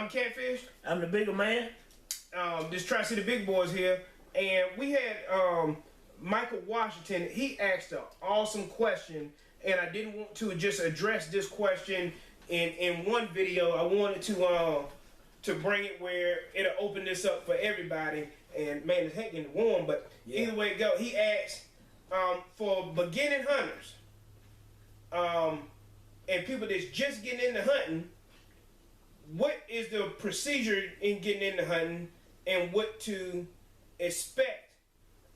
Catfish. I'm the BeagleMan. This Tri-City Big Boys here, and we had Michael Washington. He asked an awesome question, and I didn't want to just address this question in one video. I wanted to bring it where it'll open this up for everybody. And man, it's heck getting warm, but yeah. Either way it go, he asked for beginning hunters and people that's just getting into hunting, what is the procedure in getting into hunting and what to expect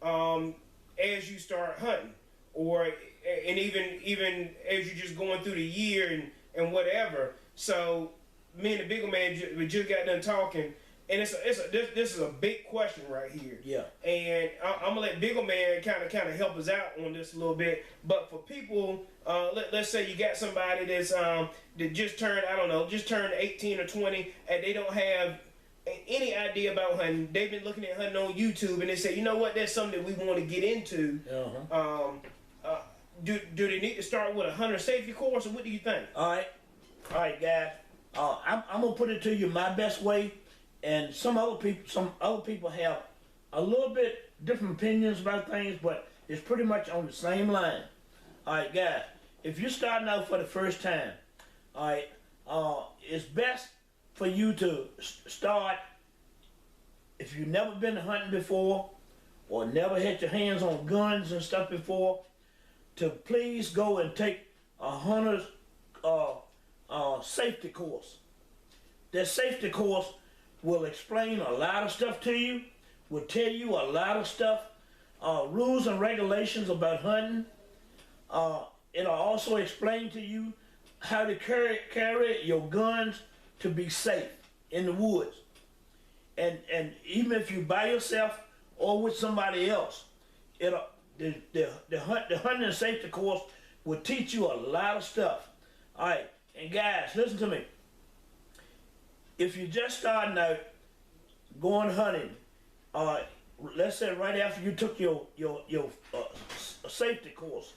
as you start hunting, or and even as you're just going through the year and whatever. So me and the BeagleMan we just got done talking, and this is a big question right here. Yeah. And I'm gonna let BeagleMan kind of help us out on this a little bit. But for people, let's say you got somebody that's that just turned, I don't know, just turned 18 or 20, and they don't have any idea about hunting. They've been looking at hunting on YouTube, and they say, you know what, that's something that we want to get into. Do they need to start with a hunter safety course, or what do you think? All right, guys. I'm gonna put it to you my best way, and some other people have a little bit different opinions about things, but it's pretty much on the same line. All right, guys. If you're starting out for the first time, all right, it's best for you to start, if you've never been hunting before or never had your hands on guns and stuff before, to please go and take a hunter's safety course. That safety course will explain a lot of stuff to you, will tell you a lot of stuff, rules and regulations about hunting. It'll also explain to you how to carry your guns to be safe in the woods. And even if you by yourself or with somebody else, the hunting and safety course will teach you a lot of stuff. All right, and guys, listen to me. If you're just starting out going hunting, let's say right after you took your safety course,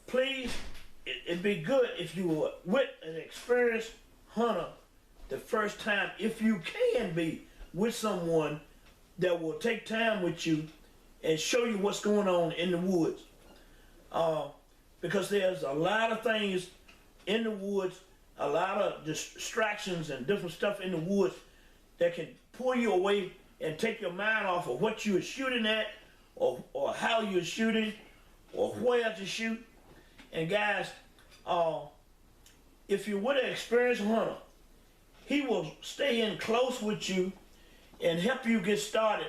please, it'd be good if you were with an experienced hunter the first time, if you can be with someone that will take time with you and show you what's going on in the woods. Because there's a lot of things in the woods, a lot of distractions and different stuff in the woods that can pull you away and take your mind off of what you are shooting at, or how you're shooting, or where to shoot. And guys, if you're with an experienced hunter, he will stay in close with you and help you get started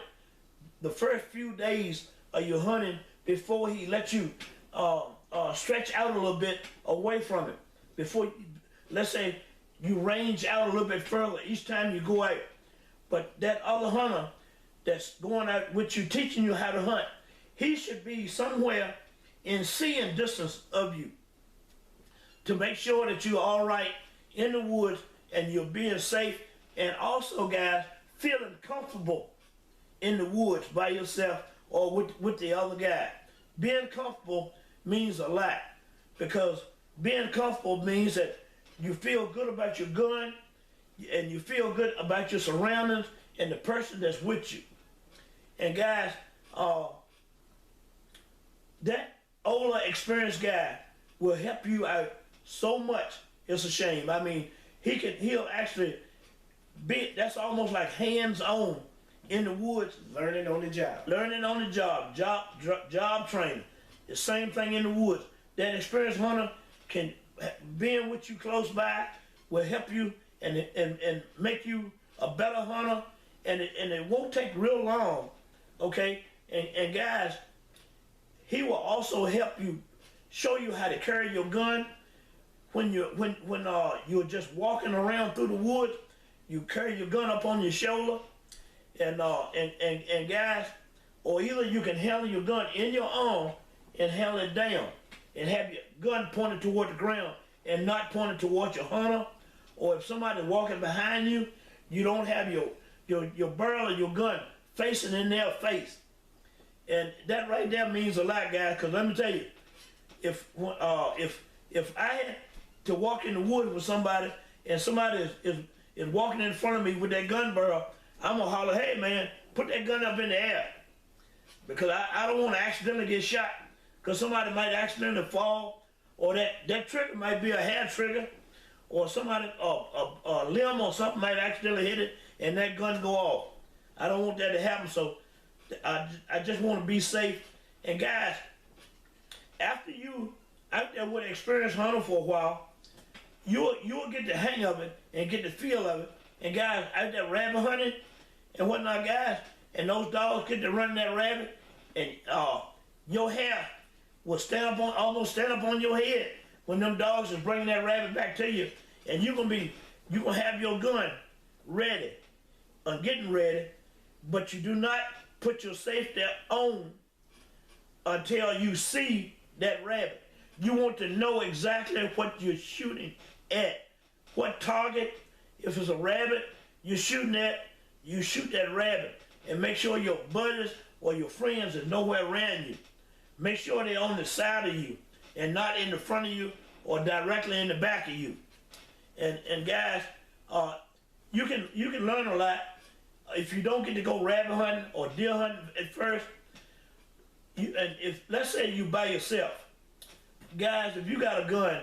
the first few days of your hunting before he lets you stretch out a little bit away from it. Before, let's say, you range out a little bit further each time you go out. But that other hunter that's going out with you, teaching you how to hunt, he should be somewhere in seeing distance of you to make sure that you're all right in the woods and you're being safe, and also, guys, feeling comfortable in the woods by yourself or with the other guy. Being comfortable means a lot, because being comfortable means that you feel good about your gun and you feel good about your surroundings and the person that's with you. And guys, that older, experienced guy will help you out so much. It's a shame. I mean, he'll actually be, that's almost like hands-on in the woods. Learning on the job. Learning on the job. Job training. The same thing in the woods. That experienced hunter can, being with you close by, will help you and make you a better hunter, and it won't take real long, okay? And guys, he will also help you, show you how to carry your gun. When you're just walking around through the woods, you carry your gun up on your shoulder, and guys, or either you can handle your gun in your arm and handle it down, and have your gun pointed toward the ground and not pointed toward your hunter. Or if somebody's walking behind you, you don't have your barrel of your gun facing in their face. And that right there means a lot, guys, because let me tell you, if I had to walk in the woods with somebody and somebody is walking in front of me with that gun barrel, I'm gonna holler, hey man, put that gun up in the air. Because I don't want to accidentally get shot. Because somebody might accidentally fall, or that trigger might be a hair trigger, or somebody, a limb or something might accidentally hit it, and that gun go off. I don't want that to happen, so I just want to be safe. And guys, after you out there with an experienced hunter for a while, you'll get the hang of it and get the feel of it. And guys, out there rabbit hunting and whatnot, guys, and those dogs get to run that rabbit, and your hair will almost stand up on your head when them dogs is bringing that rabbit back to you, and you're gonna have your gun ready, getting ready, but you do not put your safety on until you see that rabbit. You want to know exactly what you're shooting at, what target. If it's a rabbit you're shooting at, you shoot that rabbit, and make sure your buddies or your friends are nowhere around you. Make sure they're on the side of you and not in the front of you or directly in the back of you. And guys, you can learn a lot if you don't get to go rabbit hunting or deer hunting at first. And if, let's say you by yourself, guys, if you got a gun,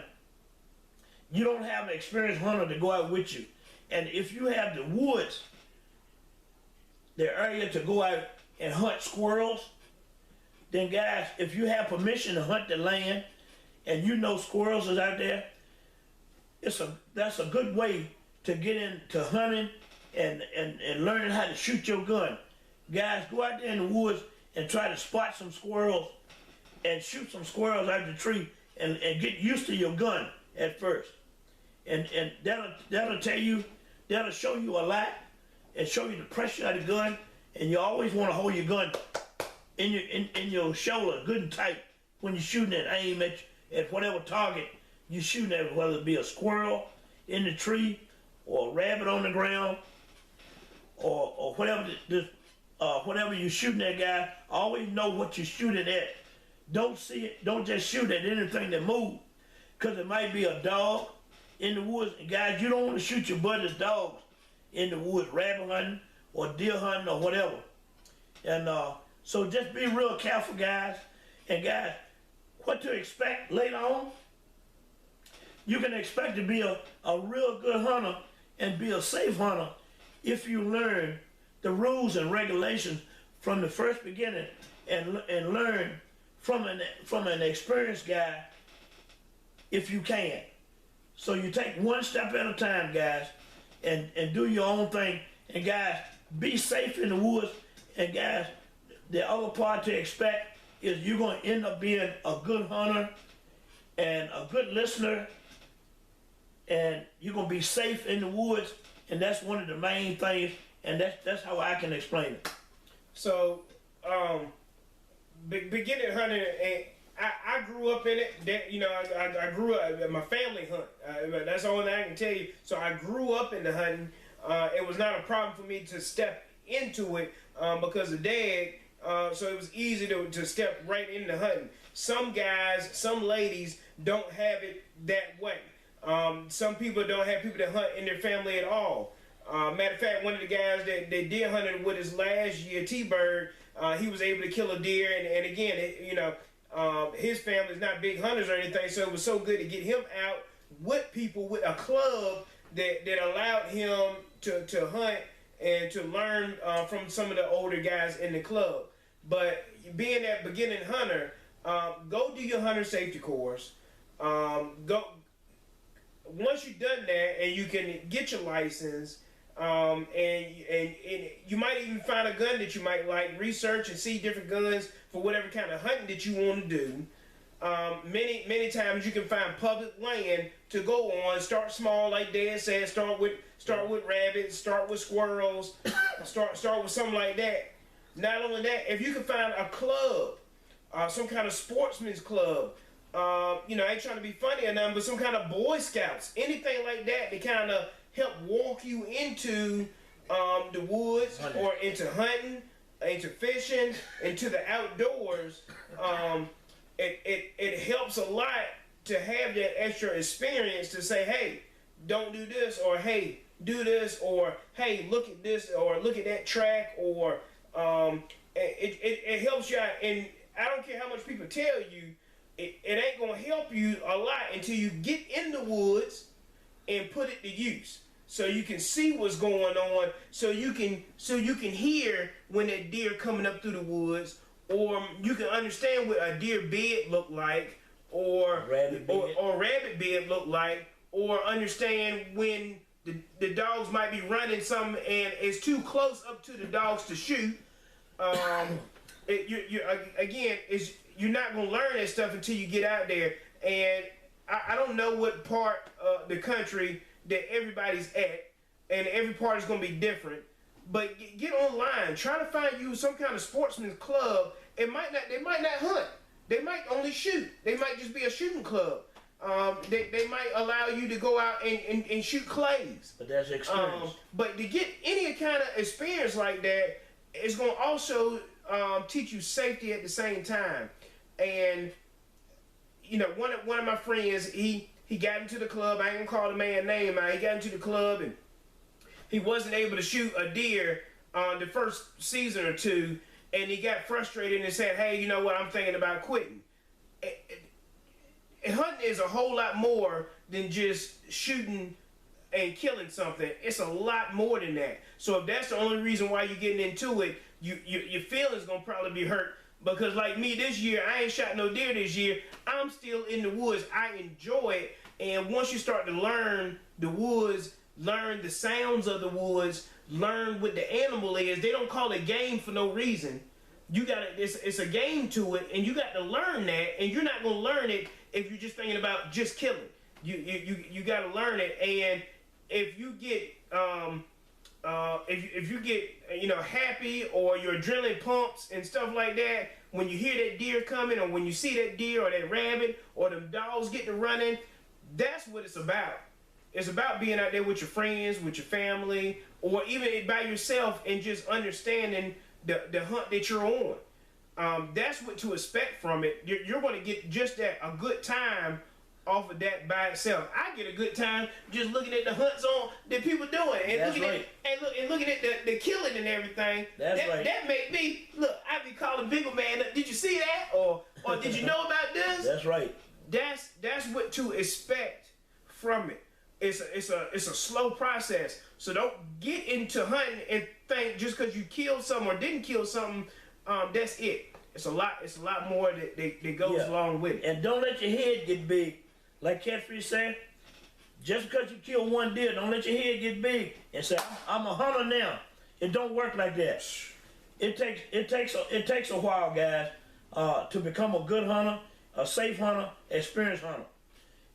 you don't have an experienced hunter to go out with you. And if you have the woods, the area to go out and hunt squirrels, then guys, if you have permission to hunt the land and you know squirrels is out there, that's a good way to get into hunting and learning how to shoot your gun. Guys, go out there in the woods and try to spot some squirrels and shoot some squirrels out the tree and get used to your gun at first. And that'll show you a lot and show you the pressure of the gun, and you always want to hold your gun in your shoulder good and tight when you're shooting it. Aim at whatever target you're shooting at, whether it be a squirrel in the tree or a rabbit on the ground or whatever whatever you're shooting at, guys. Always know what you're shooting at. Don't see it. Don't just shoot at anything that moves, because it might be a dog in the woods. And guys, you don't want to shoot your buddy's dogs in the woods, rabbit hunting or deer hunting or whatever. And so just be real careful, guys. And guys, what to expect later on? You can expect to be a real good hunter and be a safe hunter if you learn the rules and regulations from the first beginning and learn from an experienced guy if you can. So you take one step at a time, guys, and do your own thing. And guys, be safe in the woods. And guys, the other part to expect is you're going to end up being a good hunter and a good listener, and you're going to be safe in the woods, and that's one of the main things, and that's how I can explain it. So, beginning hunting, and I grew up in it. I grew up, my family hunt. That's the only thing I can tell you. So I grew up in the hunting. It was not a problem for me to step into it because of Dad. So it was easy to step right into hunting. Some guys, some ladies don't have it that way. Some people don't have people that hunt in their family at all. Matter of fact, one of the guys that deer hunted with us last year, T-Bird, he was able to kill a deer. And again, his family's not big hunters or anything, so it was so good to get him out with people with a club that allowed him to hunt and to learn from some of the older guys in the club. But being that beginning hunter, go do your hunter safety course. Go once you've done that and you can get your license, and you might even find a gun that you might like. Research and see different guns for whatever kind of hunting that you want to do. Many times you can find public land to go on. Start small, like Dad said. Start with rabbits. Start with squirrels. start with something like that. Not only that, if you can find a club, some kind of sportsman's club, I ain't trying to be funny or nothing, but some kind of Boy Scouts, anything like that, to kind of help walk you into the woods or into hunting, into fishing, into the outdoors. It helps a lot to have that extra experience to say, hey, don't do this, or hey, do this, or hey, look at this, or look at that track, or it helps you out. And I don't care how much people tell you, it ain't gonna help you a lot until you get in the woods and put it to use, so you can see what's going on, so you can hear when that deer coming up through the woods, or you can understand what a deer bed look like, or rabbit bed look like, or understand when the dogs might be running something and it's too close up to the dogs to shoot. You're not gonna learn that stuff until you get out there. And I don't know what part of the country that everybody's at, and every part is gonna be different. But get online, try to find you some kind of sportsman's club. They might not hunt. They might only shoot. They might just be a shooting club. They might allow you to go out and shoot clays. But that's experience. But to get any kind of experience like that, it's going to also teach you safety at the same time. And you know, one of my friends, he got into the club. I ain't gonna call the man's name out. He got into the club and he wasn't able to shoot a deer the first season or two, and he got frustrated and said, "Hey, you know what? I'm thinking about quitting." Hunting is a whole lot more than just shooting and killing something. It's a lot more than that. So if that's the only reason why you're getting into it, your feelings gonna probably be hurt. Because like me this year, I ain't shot no deer this year. I'm still in the woods. I enjoy it. And once you start to learn the woods, learn the sounds of the woods, learn what the animal is. They don't call it game for no reason. You gotta, it's a game to it, and you got to learn that. And you're not gonna learn it if you're just thinking about just killing. You got to learn it. And if you get if you get happy, or your adrenaline pumps and stuff like that when you hear that deer coming, or when you see that deer or that rabbit or them dogs get to running, that's what it's about. It's about being out there with your friends, with your family, or even by yourself, and just understanding the hunt that you're on. That's what to expect from it. You're going to get just a good time off of that by itself. I get a good time just looking at the hunts on that people doing, and looking at the killing and everything. That make me look. I be calling BeagleMan. Did you see that? Or did you know about this? That's right. That's what to expect from it. It's a slow process. So don't get into hunting and think just because you killed something or didn't kill something, that's it. It's a lot more that goes along with it. And don't let your head get big. Like Catfish said, just because you kill one deer, don't let your head get big and say, "I'm a hunter now." It don't work like that. It takes a while, guys, to become a good hunter, a safe hunter, experienced hunter.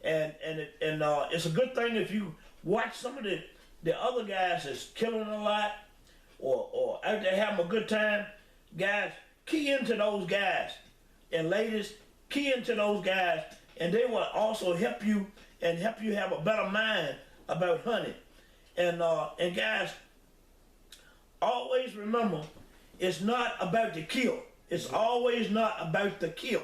And it's a good thing if you watch some of the other guys that's killing a lot, or out there having a good time. Guys, key into those guys, and ladies, key into those guys. And they will also help you have a better mind about hunting. And guys, always remember, it's not about the kill. It's always not about the kill.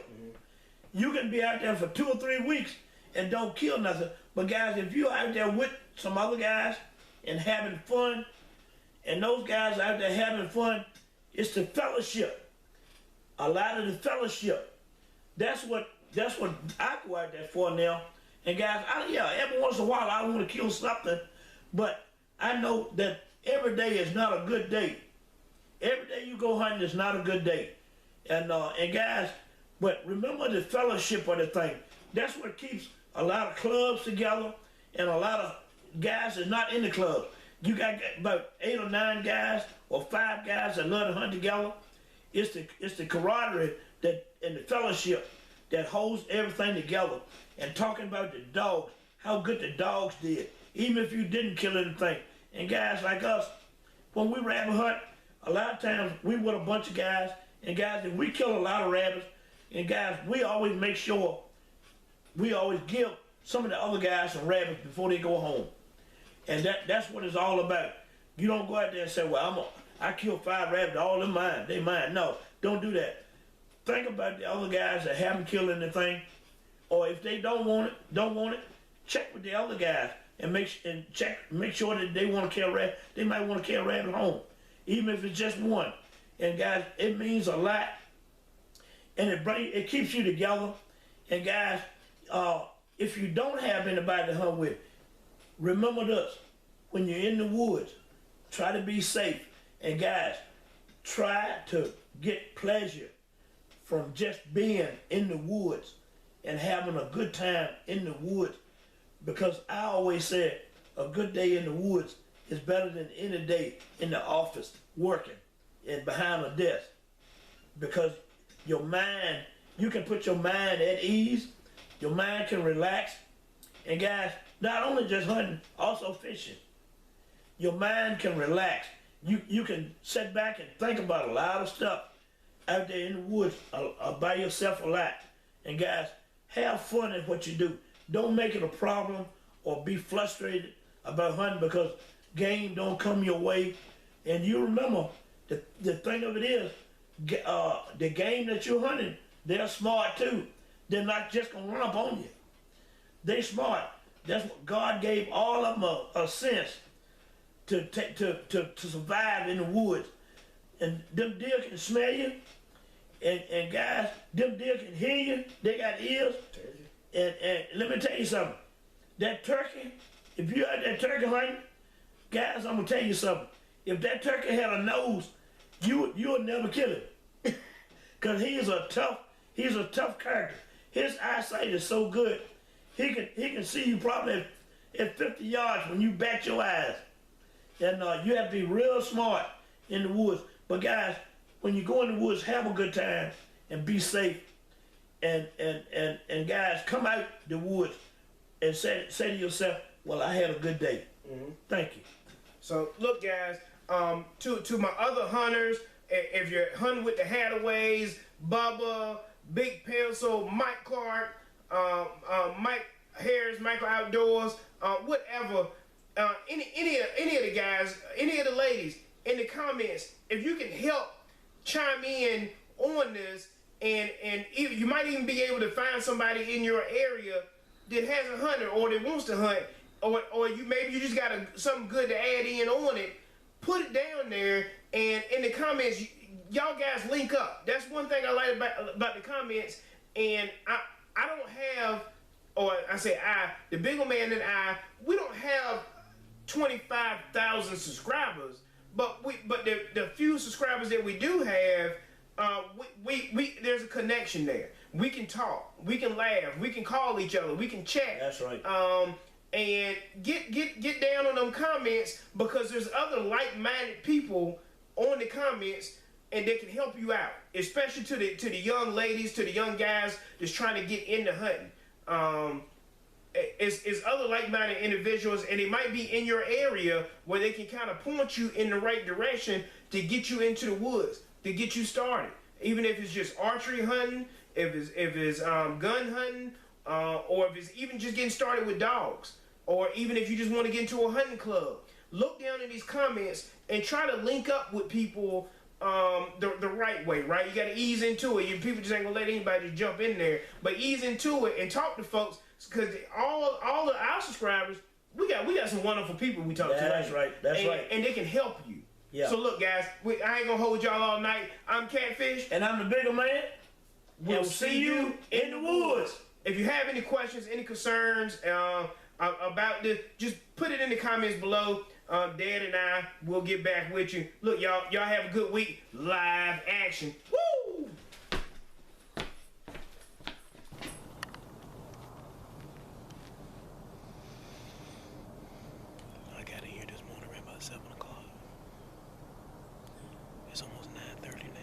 You can be out there for 2 or 3 weeks and don't kill nothing. But guys, if you're out there with some other guys and having fun, and those guys out there having fun, it's the fellowship. A lot of the fellowship. That's what I go out there for now. And guys, every once in a while I want to kill something, but I know that every day is not a good day. Every day you go hunting is not a good day. And guys, but remember the fellowship of the thing. That's what keeps a lot of clubs together, and a lot of guys that's not in the club. You got about 8 or 9 guys or 5 guys that love to hunt together. It's the camaraderie and the fellowship that holds everything together. And talking about the dogs, how good the dogs did, even if you didn't kill anything. And guys like us, when we rabbit hunt, a lot of times we with a bunch of guys, and guys, if we kill a lot of rabbits, and guys, we always make sure, we always give some of the other guys some rabbits before they go home. And that's what it's all about. You don't go out there and say, well, I killed 5 rabbits, all of them mine, they mine. No, don't do that. Think about the other guys that haven't killed anything, or if they don't want it, check with the other guys and make sure that they want to kill a rabbit. They might want to kill a rabbit home, even if it's just one. And guys, it means a lot, and it keeps you together. And guys, if you don't have anybody to hunt with, remember this: when you're in the woods, try to be safe. And guys, try to get pleasure from just being in the woods and having a good time in the woods. Because I always said a good day in the woods is better than any day in the office working and behind a desk. Because your mind, you can put your mind at ease, your mind can relax. And guys, not only just hunting, also fishing. Your mind can relax. You can sit back and think about a lot of stuff out there in the woods by yourself a lot. And guys, have fun in what you do. Don't make it a problem or be frustrated about hunting because game don't come your way. And you remember, the thing of it is, the game that you're hunting, they're smart too. They're not just gonna run up on you. They smart. That's what God gave all of them a sense to survive in the woods. And them deer can smell you. And guys, them deer can hear you. They got ears. And let me tell you something. That turkey, if you out there turkey hunting, guys, I'm gonna tell you something. If that turkey had a nose, you would never kill him. Cause he's a tough character. His eyesight is so good. He can see you probably at 50 yards when you bat your eyes. And you have to be real smart in the woods. But guys, when you go in the woods, have a good time and be safe. And guys, come out the woods and say to yourself, well, I had a good day. Mm-hmm. Thank you. So look, guys, to my other hunters, if you're hunting with the Hataways, Bubba, Big Pencil, Mike Clark, Mike Harris, Michael Outdoors, whatever, any of the guys, any of the ladies, in the comments, if you can help chime in on this, and you might even be able to find somebody in your area that has a hunter or that wants to hunt, or maybe you just got something good to add in on it. Put it down there, and in the comments, y'all guys link up. That's one thing I like about the comments. And I don't have, or I say the TheBeagleMan and we don't have 25,000 subscribers, but the few subscribers that we do have, there's a connection there. We can talk, we can laugh, we can call each other, we can chat. That's right. And get down on them comments, because there's other like-minded people on the comments, and they can help you out, especially to the young ladies, to the young guys that's trying to get into hunting. It's other like-minded individuals, and they might be in your area where they can kind of point you in the right direction to get you into the woods, to get you started. Even if it's just archery hunting, if it's gun hunting, or if it's even just getting started with dogs, or even if you just want to get into a hunting club. Look down in these comments and try to link up with people the right way, right? You got to ease into it. People just ain't gonna let anybody just jump in there, but ease into it and talk to folks, because all of our subscribers, we got some wonderful people we talk to. That's right. That's right. And they can help you. Yeah. So look, guys, I ain't gonna hold y'all all night. I'm Catfish, and I'm the TheBeagleMan. We'll see you in the woods. If you have any questions, any concerns about this, just put it in the comments below. Dad and I will get back with you. Look, y'all have a good week. Live action. Woo! I got here this morning around about 7 o'clock. It's almost 9:30 now.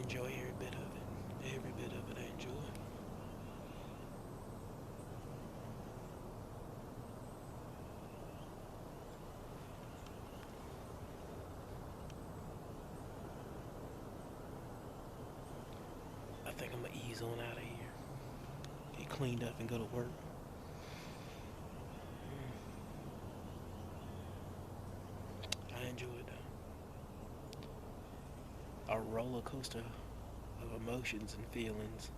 enjoy every bit of it. Every bit of it I enjoy. I think I'm gonna ease on out of here. Get cleaned up and go to work. I enjoy it though. A roller coaster of emotions and feelings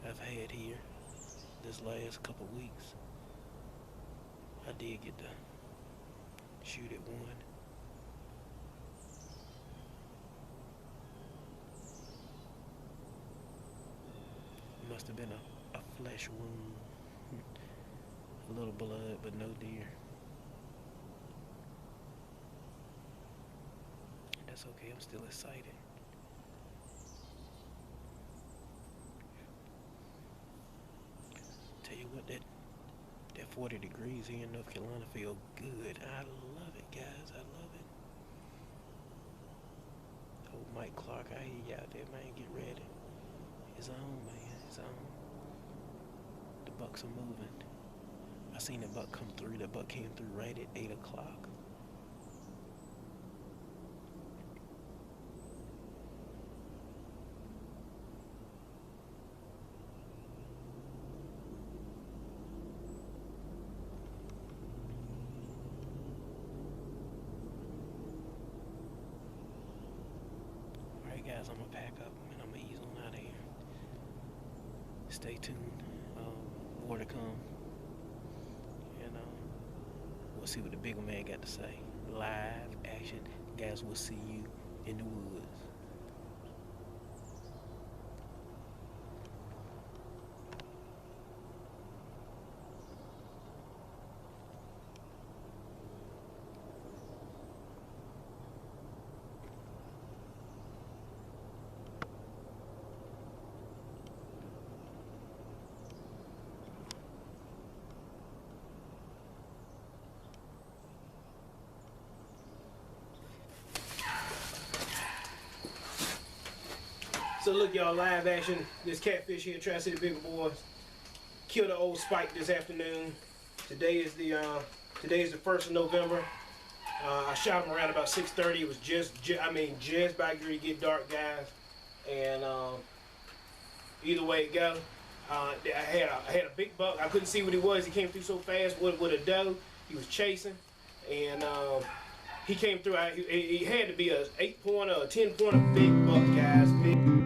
I've had here this last couple weeks. I did get to shoot at one. Must have been a flesh wound. A little blood, but no deer. That's okay, I'm still excited. Tell you what, that 40 degrees here in North Carolina feel good. I love it, guys. I love it. Oh, Mike Clark, I hear you out there, man. Get ready. It's on, man. It's on. The bucks are moving. I seen the buck come through. The buck came through right at 8 o'clock. Alright guys, I'm gonna pack up and I'm gonna ease on out of here. Stay tuned. More to come. And we'll see what the BeagleMan got to say. Live action. Guys, we'll see you in the woods. So look, y'all, live action. This catfish here, Tri-City Big Boys, killed an old spike this afternoon. Today is the 1st of November. I shot him around about 6:30. It was just about to get dark, guys. And either way it go, I had a big buck. I couldn't see what he was. He came through so fast with a doe. He was chasing, and he came through. He had to be a 8-pointer or a 10-pointer big buck, guys. Big.